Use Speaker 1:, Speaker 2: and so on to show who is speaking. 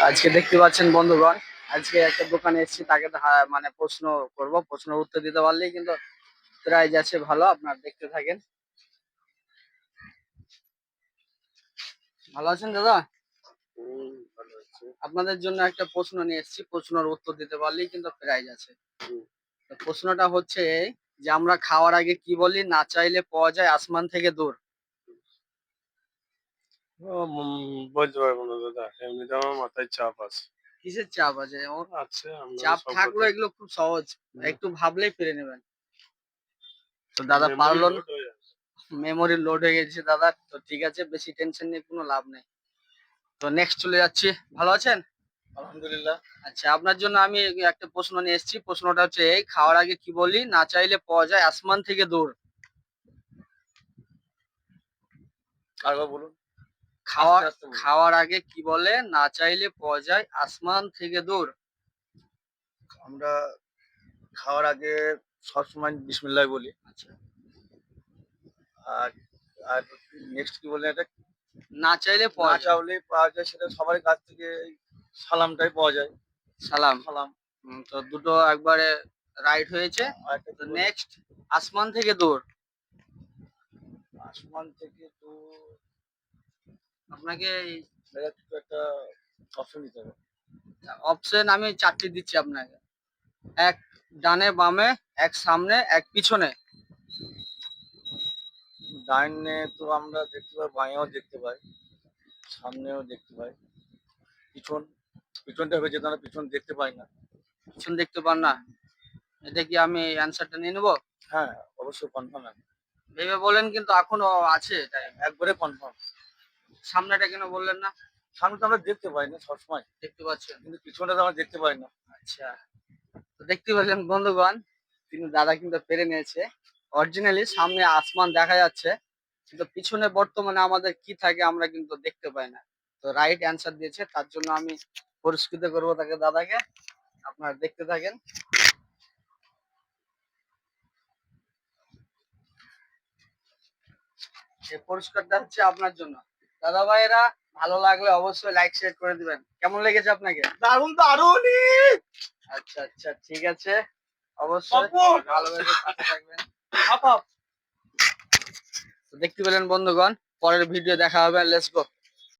Speaker 1: আজকে দেখতে পাচ্ছেন বন্ধুগণ, আজকে একটা দোকানে এসেছি, তাকে মানে প্রশ্ন করব, প্রশ্নের উত্তর দিতে পারলেই কিন্তু প্রাইজ আছে ভালো। আপনার দেখতে থাকেন। ভালো আছেন দাদা?
Speaker 2: ভালো আছে।
Speaker 1: আপনাদের জন্য একটা প্রশ্ন নিয়ে এসেছি, প্রশ্নের উত্তর দিতে পারলেই কিন্তু প্রাইজ আছে। তো প্রশ্নটা হচ্ছে এই, যে আমরা খাওয়ার আগে কি বলি? না চাইলে পাওয়া যায় আসমান থেকে দূর।
Speaker 2: বলতে পারবো না দাদা, এমনিতে আমার মাথায় চাপ আছে।
Speaker 1: কিসের চাপ আছে?
Speaker 2: আছে আমরা
Speaker 1: চাপ
Speaker 2: সব
Speaker 1: থাকলো,
Speaker 2: কথা
Speaker 1: এগুলো খুব সহজ, একটু ভাবলেই পেরে নেবেন। তো দাদা
Speaker 2: মেমোরি
Speaker 1: পারলো না?
Speaker 2: লোড হয়ে যাচ্ছে।
Speaker 1: মেমোরি লোড হয়ে গেছে দাদা। তো ঠিক আছে, বেশি টেনশন নিয়ে কোনো লাভ নেই। তো নেক্সট চলে যাচ্ছি। ভালো আছেন?
Speaker 2: আলহামদুলিল্লাহ।
Speaker 1: আচ্ছা, আপনার জন্য আমি একটা প্রশ্ন নিয়ে এসেছি। প্রশ্নটা হচ্ছে এই, খাওয়ার আগে কি বলি? না চাইলে পাওয়া যায় আসমান থেকে দূর।
Speaker 2: আরেকবার বলুন।
Speaker 1: খাওয়া
Speaker 2: আস্তে আস্তে বলুন।
Speaker 1: খাওয়ার আগে কি বলে? না চাইলে পাওয়া যায় আসমান থেকে দূর।
Speaker 2: আমরা খাওয়ার আগে সবসময় বিসমিল্লাহ বলি।
Speaker 1: আচ্ছা,
Speaker 2: আর আর নেক্সট কি বললেন এটা?
Speaker 1: না চাইলে
Speaker 2: না
Speaker 1: পাওয়া যায়
Speaker 2: চাইলে পাওয়া যায়, সেটা সবার কাছ থেকে সালামটাই পাওয়া যায়।
Speaker 1: সালাম।
Speaker 2: সালাম।
Speaker 1: তো দুটো একবারে রাইট হয়েছে।
Speaker 2: আর একটা
Speaker 1: তো
Speaker 2: কি বলে?
Speaker 1: নেক্সট, আসমান থেকে দূর।
Speaker 2: আসমান থেকে তো
Speaker 1: আপনাকে
Speaker 2: দেখা কিছু একটা অপশন দিতে হবে।
Speaker 1: অপশন আমি চারটি দিচ্ছি আপনাকে। এক ডানে বামে, এক সামনে, এক পিছনে।
Speaker 2: ডাইনে তো আমরা দেখতে পাই, বাঁয়েও দেখতে পাই, সামনেও দেখতে পাই। পিছন পিছনটা হয়েছে, তারা পিছন দেখতে পাই না।
Speaker 1: পিছন দেখতে পান না? এটা কি আমি অ্যান্সারটা নিয়ে নেবো?
Speaker 2: হ্যাঁ, অবশ্যই কনফার্ম।
Speaker 1: ভেবে বলেন, কিন্তু এখনো আছে টাইম।
Speaker 2: একবারে কনফার্ম।
Speaker 1: সামনেটা কেন বললেন না?
Speaker 2: সামনে তো আমরা দেখতে পাই না সবসময়,
Speaker 1: দেখতে পাচ্ছেন?
Speaker 2: কিন্তু পিছনটা তো আমরা দেখতে পাই না।
Speaker 1: আচ্ছা, তো দেখতে পাচ্ছেন বন্ধুগণ, দাদা কিন্তু পেরে নিয়েছে। অরিজিনালি সামনে আসমান দেখা যাচ্ছে, কিন্তু পিছনে বর্তমানে আমাদের কি থাকে আমরা কিন্তু দেখতে পাই না। তো রাইট অ্যান্সার দিয়েছে, তার জন্য আমি পুরস্কৃত করবো তাকে, দাদাকে। আপনারা দেখতে থাকেন। এই পুরস্কারটা হচ্ছে আপনার জন্য। দাদা ভাইয়েরা, ভালো লাগলে অবশ্যই লাইক শেয়ার করে দিবেন। কেমন লেগেছে আপনাকে?
Speaker 2: দারুণ দারুণ।
Speaker 1: আচ্ছা আচ্ছা, ঠিক আছে, অবশ্যই ভালোভাবে পাশে থাকবেন।
Speaker 2: Up up.
Speaker 1: তো দেখতে পেলেন বন্ধুগণ, পরের ভিডিও দেখা হবে। Let's go.